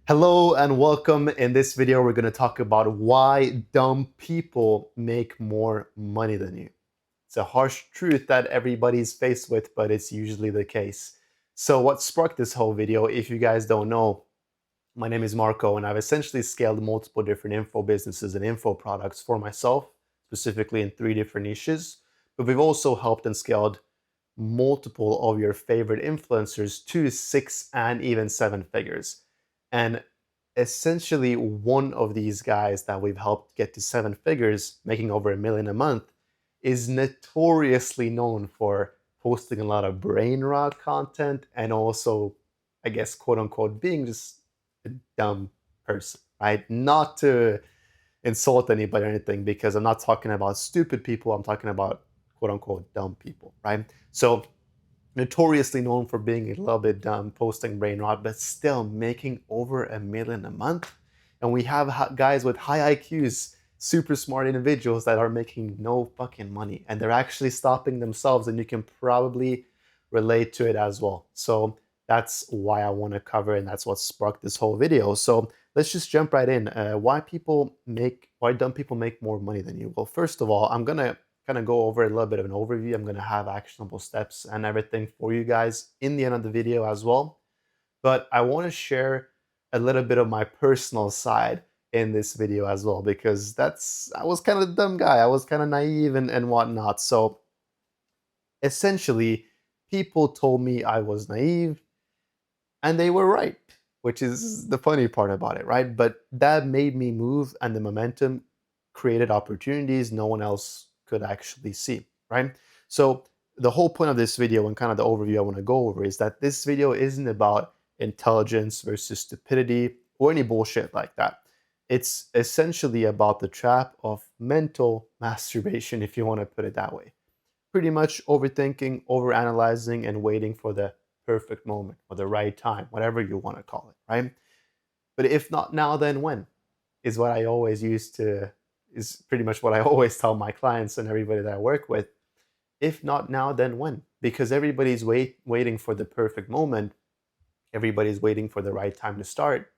Hello and welcome. In this video, we're going to talk about why dumb people make more money than you. It's a harsh truth that everybody's faced with, but it's usually the case. So what sparked this whole video, if you guys don't know, my name is Marco and I've essentially scaled multiple different info businesses and info products for myself, specifically in 3 different niches. But we've also helped and scaled multiple of your favorite influencers to 6 and even 7 figures. And essentially, one of these guys that we've helped get to 7 figures, making over 1 million a month, is notoriously known for posting a lot of brain rot content and also, I guess, quote unquote, being just a dumb person, right? Not to insult anybody or anything, because I'm not talking about stupid people, I'm talking about quote unquote dumb people, right? So notoriously known for being a little bit dumb, posting brain rot, but still making over 1 million a month. And we have guys with high IQs, super smart individuals that are making no fucking money, and they're actually stopping themselves, and you can probably relate to it as well. So that's why I want to cover, and that's what sparked this whole video. So let's just jump right in. Why dumb people make more money than you? Well, first of all, I'm gonna kind of go over a little bit of an overview. I'm going to have actionable steps and everything for you guys in the end of the video as well. But I want to share a little bit of my personal side in this video as well, because I was kind of a dumb guy. I was kind of naive and whatnot. So essentially, people told me I was naive and they were right, which is the funny part about it, right? But that made me move, and the momentum created opportunities no one else could actually see, right? So the whole point of this video and kind of the overview I want to go over is that this video isn't about intelligence versus stupidity or any bullshit like that. It's essentially about the trap of mental masturbation, if you want to put it that way. Pretty much overthinking, overanalyzing, and waiting for the perfect moment or the right time, whatever you want to call it, right? But if not now, then when? Is what I always used to, is pretty much what I always tell my clients and everybody that I work with. If not now, then when? Because everybody's waiting for the perfect moment. Everybody's waiting for the right time to start.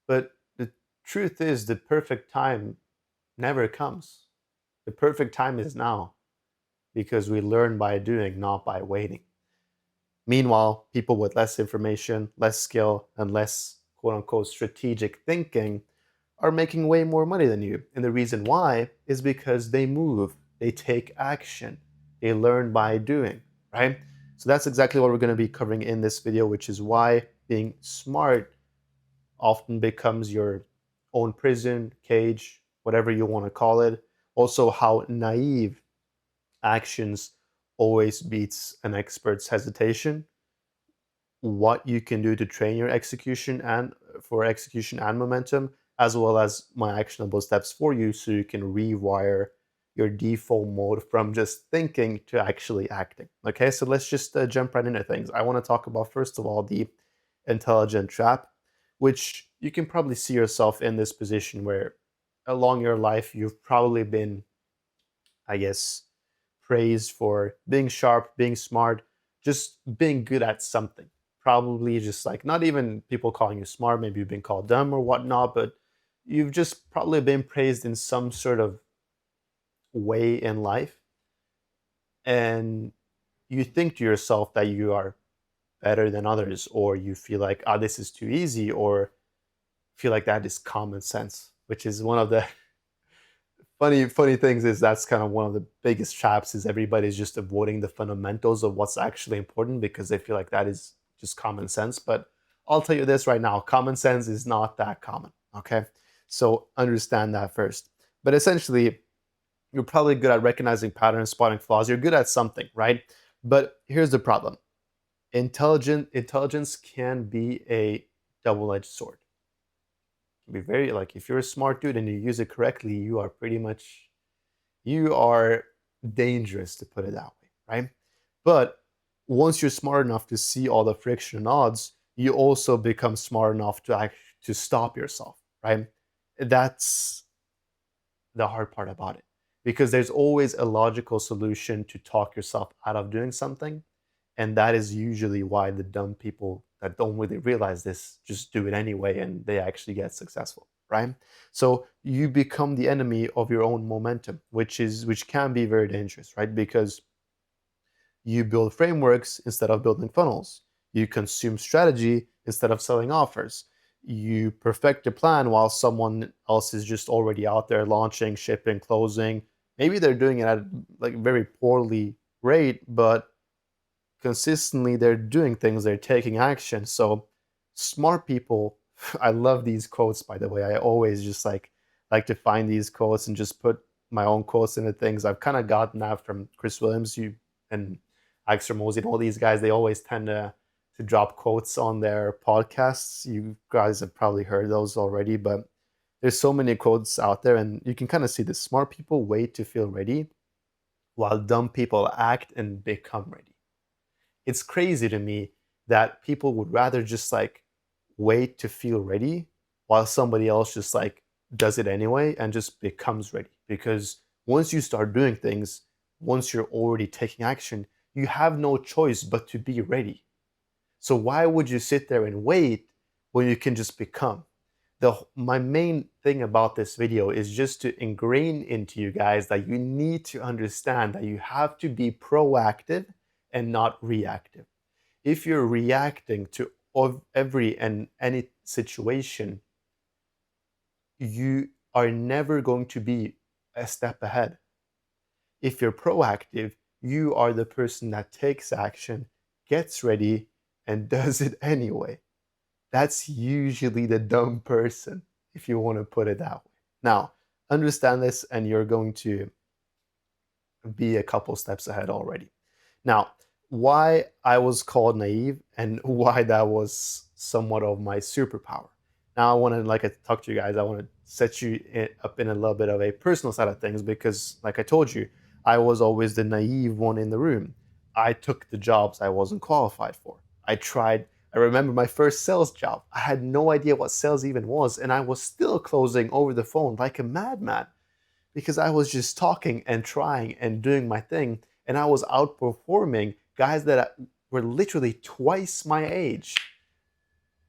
But the truth is, the perfect time never comes. The perfect time is now, because we learn by doing, not by waiting. Meanwhile, people with less information, less skill, and less quote unquote strategic thinking are making way more money than you. And the reason why is because they move, they take action, they learn by doing, right? So that's exactly what we're going to be covering in this video, which is why being smart often becomes your own prison, cage, whatever you want to call it. Also, how naive actions always beats an expert's hesitation, what you can do to train your execution and for execution and momentum, as well as my actionable steps for you so you can rewire your default mode from just thinking to actually acting. Okay, so let's just jump right into things. I want to talk about, first of all, the intelligent trap, which you can probably see yourself in this position where along your life you've probably been, I guess, praised for being sharp, being smart, just being good at something. Probably just like not even people calling you smart, maybe you've been called dumb or whatnot, but you've just probably been praised in some sort of way in life. And you think to yourself that you are better than others, or you feel like, oh, this is too easy, or feel like that is common sense, which is one of the funny things. Is that's kind of one of the biggest traps, is everybody's just avoiding the fundamentals of what's actually important because they feel like that is just common sense. But I'll tell you this right now, common sense is not that common, okay? So understand that first. But essentially, you're probably good at recognizing patterns, spotting flaws, you're good at something, right? But here's the problem. Intelligence can be a double-edged sword. Be very, like, if you're a smart dude and you use it correctly, you are dangerous, to put it that way, right? But once you're smart enough to see all the friction and odds, you also become smart enough to stop yourself, right? That's the hard part about it, because there's always a logical solution to talk yourself out of doing something, and that is usually why the dumb people that don't really realize this just do it anyway and they actually get successful, right? So you become the enemy of your own momentum, which can be very dangerous, right? Because you build frameworks instead of building funnels. You consume strategy instead of selling offers. You perfect a plan while someone else is just already out there launching, shipping, closing. Maybe they're doing it at like very poorly rate, but consistently they're doing things, they're taking action. So smart people, I love these quotes, by the way. I always just like to find these quotes and just put my own quotes into things. I've kind of gotten that from Chris Williams, you and Alex Ramosi and all these guys. They always tend to drop quotes on their podcasts. You guys have probably heard those already, but there's so many quotes out there, and you can kind of see the smart people wait to feel ready, while dumb people act and become ready. It's crazy to me that people would rather just like wait to feel ready while somebody else just like does it anyway and just becomes ready. Because once you start doing things, once you're already taking action, you have no choice but to be ready. So why would you sit there and wait when you can just become? My main thing about this video is just to ingrain into you guys that you need to understand that you have to be proactive and not reactive. If you're reacting to every and any situation, you are never going to be a step ahead. If you're proactive, you are the person that takes action, gets ready, and does it anyway. That's usually the dumb person, if you want to put it that way. Now, understand this, and you're going to be a couple steps ahead already. Now, why I was called naive and why that was somewhat of my superpower. Now, I want to, like I talked to you guys, I want to set you up in a little bit of a personal side of things because, like I told you, I was always the naive one in the room. I took the jobs I wasn't qualified for. I remember my first sales job. I had no idea what sales even was, and I was still closing over the phone like a madman because I was just talking and trying and doing my thing, and I was outperforming guys that were literally twice my age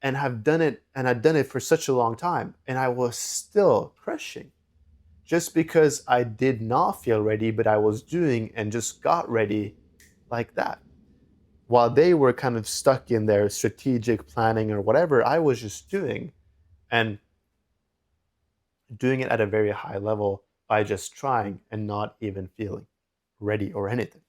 and have done it, and I'd done it for such a long time, and I was still crushing just because I did not feel ready, but I was doing and just got ready like that. While they were kind of stuck in their strategic planning or whatever, I was just doing and doing it at a very high level by just trying and not even feeling ready or anything.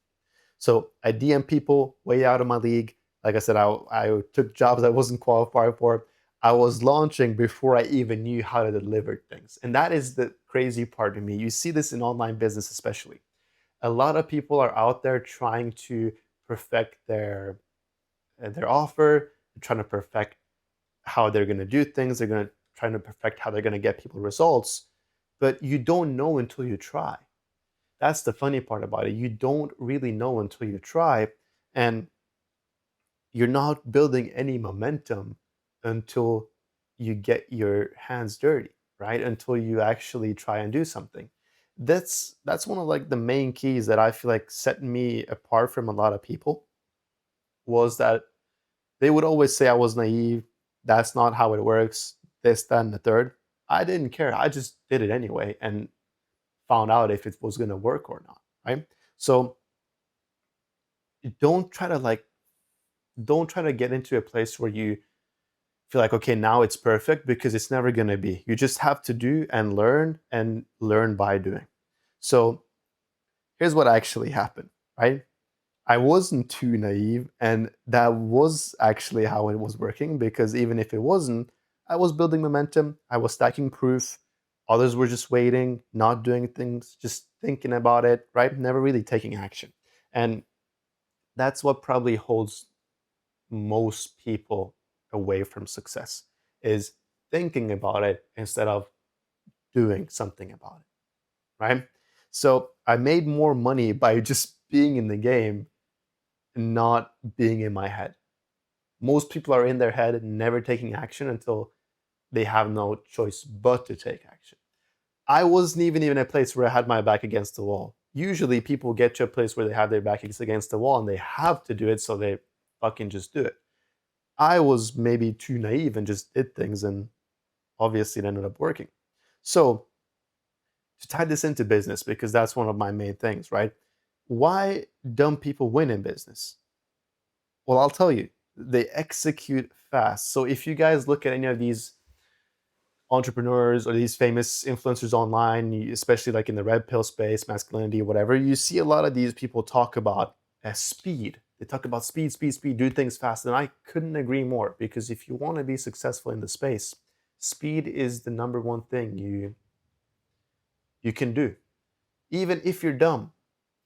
So I DM people way out of my league. Like I said, I took jobs I wasn't qualified for. I was launching before I even knew how to deliver things. And that is the crazy part to me. You see this in online business, especially. A lot of people are out there trying to perfect their offer, trying to perfect how they're going to do things. They're going to trying to perfect how they're going to get people results, but you don't know until you try. That's the funny part about it. You don't really know until you try, and you're not building any momentum until you get your hands dirty, right? Until you actually try and do something. That's one of like the main keys that I feel like set me apart from a lot of people was that they would always say I was naive. That's not how it works. This, that, and the third. I didn't care. I just did it anyway and found out if it was going to work or not. Right. So don't try to like, don't try to get into a place where you feel like, okay, now it's perfect because it's never going to be. You just have to do and learn by doing. So here's what actually happened. Right. I wasn't too naive, and that was actually how it was working because even if it wasn't, I was building momentum, I was stacking proof. Others were just waiting, not doing things, just thinking about it, right? Never really taking action. And that's what probably holds most people away from success is thinking about it instead of doing something about it, right? So I made more money by just being in the game, not being in my head. Most people are in their head, never taking action until they have no choice but to take action. I wasn't even in a place where I had my back against the wall. Usually people get to a place where they have their back against the wall and they have to do it, so they fucking just do it. I was maybe too naive and just did things, and obviously it ended up working. So to tie this into business, because that's one of my main things, right? Why dumb people win in business? Well, I'll tell you, they execute fast. So if you guys look at any of these entrepreneurs or these famous influencers online, especially like in the red pill space, masculinity, whatever, you see a lot of these people talk about speed. They talk about speed, speed, speed, do things fast. And I couldn't agree more, because if you want to be successful in the space, speed is the number one thing you can do. Even if you're dumb,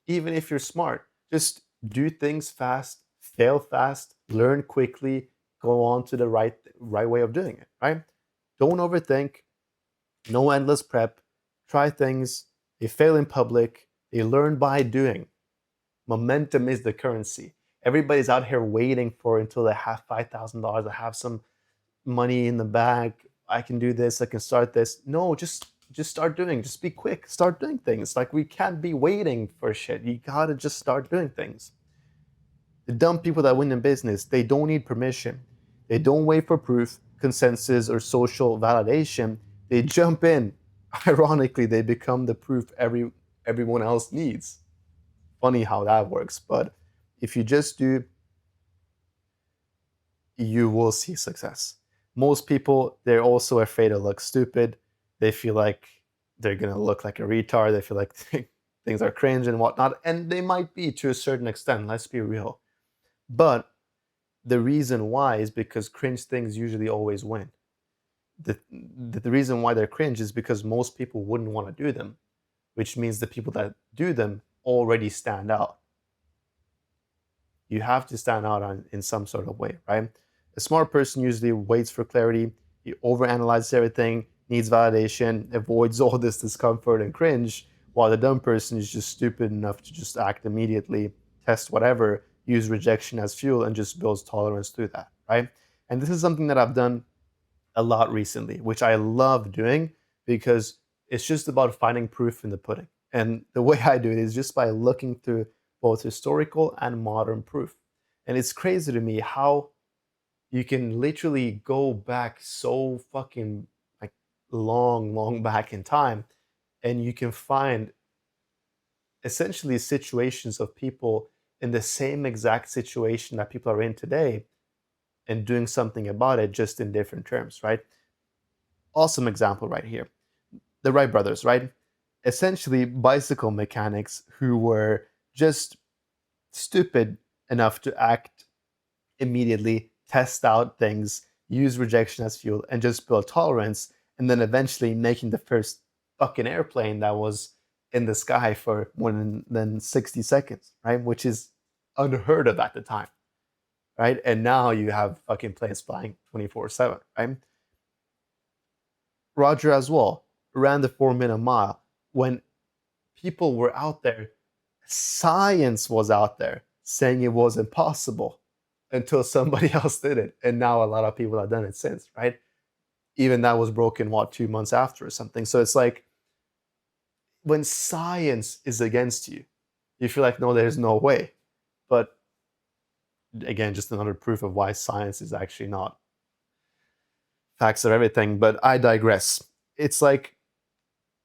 even if you're smart, just do things fast, fail fast, learn quickly, go on to the right way of doing it, right? Don't overthink, no endless prep, try things, they fail in public, they learn by doing. Momentum is the currency. Everybody's out here waiting for until they have $5,000, I have some money in the bag, I can do this, I can start this. No, just start doing. Just be quick. Start doing things. Like, we can't be waiting for shit. You gotta just start doing things. The dumb people that win in business, they don't need permission. They don't wait for proof, consensus, or social validation. They jump in. Ironically, they become the proof everyone else needs. Funny how that works, but if you just do, you will see success. Most people, they're also afraid to look stupid. They feel like they're gonna look like a retard. They feel like things are cringe and whatnot, and they might be to a certain extent. Let's be real. But the reason why is because cringe things usually always win. The reason why they're cringe is because most people wouldn't want to do them, which means the people that do them already stand out. You have to stand out in some sort of way, right? A smart person usually waits for clarity, he overanalyzes everything, needs validation, avoids all this discomfort and cringe, while the dumb person is just stupid enough to just act immediately, test whatever, use rejection as fuel, and just builds tolerance through that, right? And this is something that I've done a lot recently, which I love doing, because it's just about finding proof in the pudding. And the way I do it is just by looking through both historical and modern proof. And it's crazy to me how you can literally go back so fucking like long back in time, and you can find essentially situations of people in the same exact situation that people are in today, and doing something about it, just in different terms, right? Awesome example right here. The Wright brothers, right? Essentially bicycle mechanics who were just stupid enough to act immediately, test out things, use rejection as fuel, and just build tolerance, and then eventually making the first fucking airplane that was in the sky for more than 60 seconds, right? Which is unheard of at the time, right? And now you have fucking planes flying 24/7, right? Roger as well ran the 4 minute mile when people were out there, science was out there saying it was impossible, until somebody else did it. And now a lot of people have done it since, right? Even that was broken, what, 2 months after or something. So it's like, when science is against you, you feel like, no, there's no way. But again, just another proof of why science is actually not facts of everything. But I digress. It's like,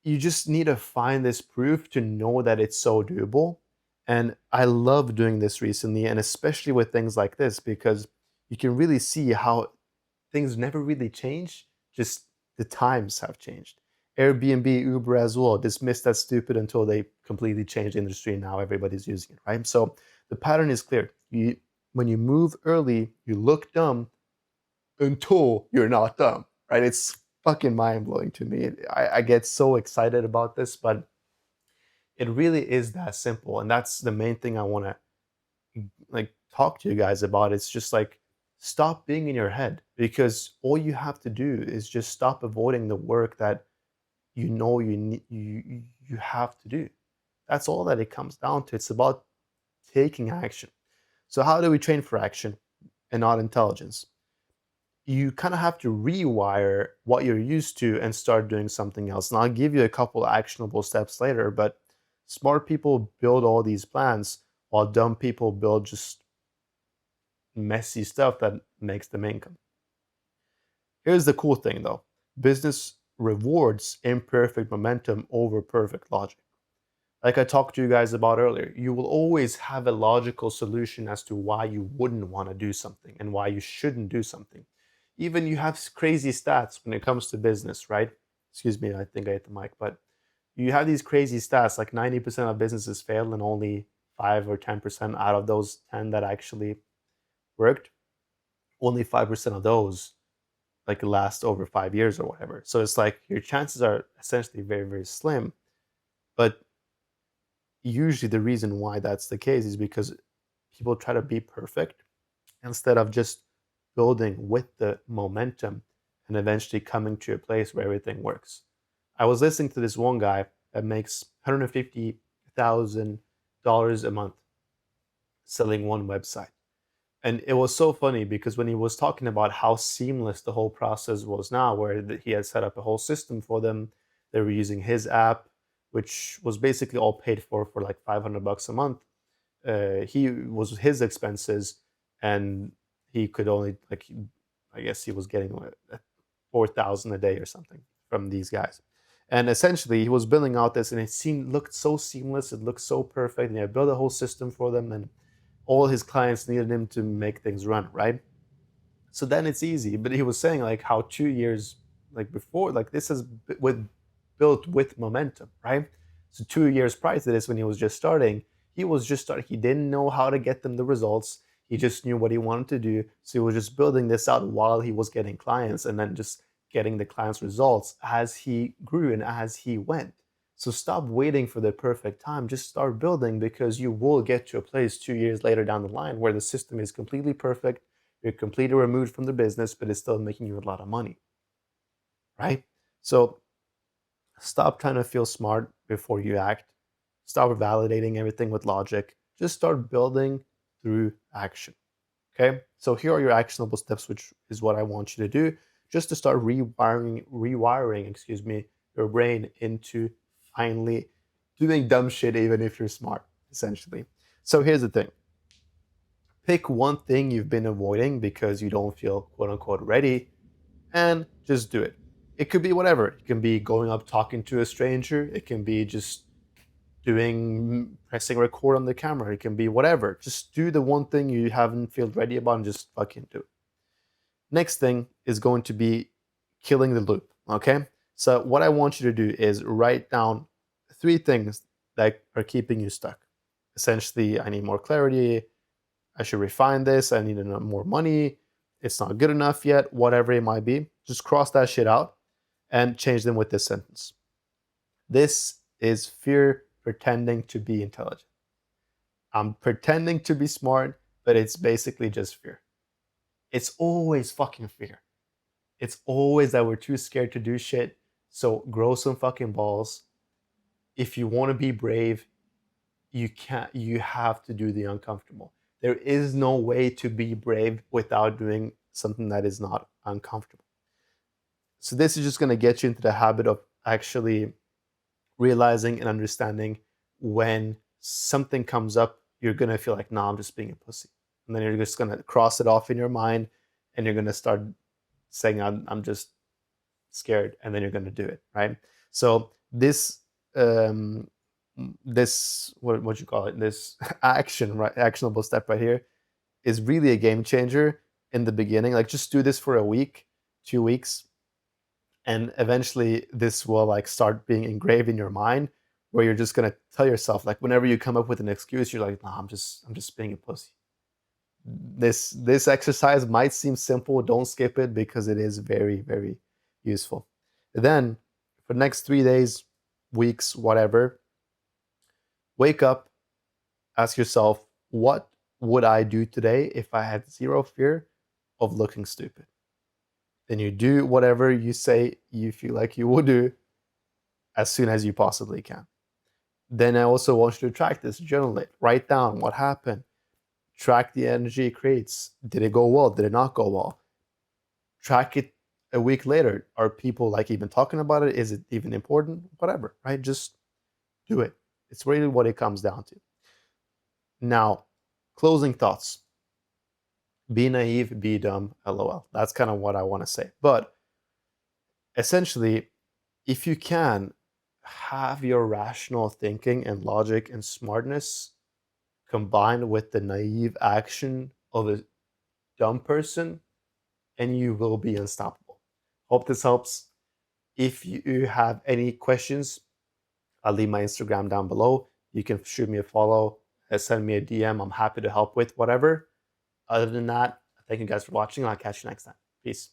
you just need to find this proof to know that it's so doable. And I love doing this recently, and especially with things like this, because you can really see how things never really change, just the times have changed. Airbnb, Uber as well, dismissed as stupid until they completely changed the industry, and now everybody's using it, right? So the pattern is clear. When you move early, you look dumb until you're not dumb, right? It's fucking mind blowing to me. I get so excited about this, but it really is that simple. And that's the main thing I want to like talk to you guys about. It's just like, stop being in your head, because all you have to do is just stop avoiding the work that you know you have to do. That's all that it comes down to. It's about taking action. So how do we train for action and not intelligence? You kind of have to rewire what you're used to and start doing something else. And I'll give you a couple actionable steps later, but smart people build all these plans, while dumb people build just messy stuff that makes them income. Here's the cool thing though: business rewards imperfect momentum over perfect logic. Like I talked to you guys about earlier, you will always have a logical solution as to why you wouldn't want to do something and why you shouldn't do something. Even you have crazy stats when it comes to business, right? Excuse me, I think I hit the mic, but you have these crazy stats like 90% of businesses fail and only 5 or 10% out of those 10 that actually worked, only 5% of those like last over 5 years or whatever. So it's like your chances are essentially very, very slim. But usually the reason why that's the case is because people try to be perfect instead of just building with the momentum and eventually coming to a place where everything works. I was listening to this one guy that makes $150,000 a month selling one website. And it was so funny because when he was talking about how seamless the whole process was now, where he had set up a whole system for them, they were using his app, which was basically all paid for like $500 a month. He was his expenses, and he could only like, I guess he was getting 4,000 a day or something from these guys. And essentially, he was building out this, and looked so seamless. It looked so perfect, and he had built a whole system for them, and all his clients needed him to make things run, right? So then it's easy. But he was saying like how 2 years like before, like this is built with momentum, right? So 2 years prior to this, when he was just starting, he was just starting. He didn't know how to get them the results. He just knew what he wanted to do. So he was just building this out while he was getting clients, and then just getting the clients' results as he grew and as he went. So stop waiting for the perfect time. Just start building, because you will get to a place 2 years later down the line where the system is completely perfect. You're completely removed from the business, but it's still making you a lot of money, right? So stop trying to feel smart before you act. Stop validating everything with logic. Just start building through action. Okay. So here are your actionable steps, which is what I want you to do, just to start rewiring, your brain into finally doing dumb shit, even if you're smart, essentially. So here's the thing: pick one thing you've been avoiding because you don't feel quote unquote ready, and just do it. It could be whatever. It can be going up talking to a stranger. It can be just pressing record on the camera. It can be whatever. Just do the one thing you haven't felt ready about and just fucking do it. Next thing is going to be killing the loop. Okay. So what I want you to do is write down 3 things that are keeping you stuck. Essentially, I need more clarity. I should refine this. I need more money. It's not good enough yet. Whatever it might be, just cross that shit out and change them with this sentence. This is fear pretending to be intelligent. I'm pretending to be smart, but it's basically just fear. It's always fucking fear. It's always that we're too scared to do shit. So grow some fucking balls. If you want to be brave, you have to do the uncomfortable. There is no way to be brave without doing something that is not uncomfortable. So this is just going to get you into the habit of actually realizing and understanding when something comes up, you're going to feel like, nah, I'm just being a pussy. And then you're just going to cross it off in your mind, and you're going to start saying, I'm just scared. And then you're going to do it, right? So this, what you call it, this actionable step right here is really a game changer in the beginning. Like just do this for a week, 2 weeks, and eventually this will like start being engraved in your mind, where you're just gonna tell yourself, like whenever you come up with an excuse, you're like, nah, I'm just being a pussy. This exercise might seem simple. Don't skip it, because it is very, very useful. Then for the next 3 days, weeks, whatever, wake up, ask yourself, what would I do today if I had zero fear of looking stupid? Then you do whatever you say you feel like you will do as soon as you possibly can. Then I also want you to track this, journal it, write down what happened, track the energy it creates. Did it go well? Did it not go well? Track it a week later. Are people like even talking about it? Is it even important? Whatever, right? Just do it. It's really what it comes down to. Now, closing thoughts. Be naive, be dumb, lol. That's kind of what I want to say. But essentially, if you can have your rational thinking and logic and smartness combined with the naive action of a dumb person, and you will be unstoppable. Hope this helps. If you have any questions, I'll leave my Instagram down below. You can shoot me a follow, send me a DM. I'm happy to help with whatever. Other than that, thank you guys for watching. I'll catch you next time. Peace.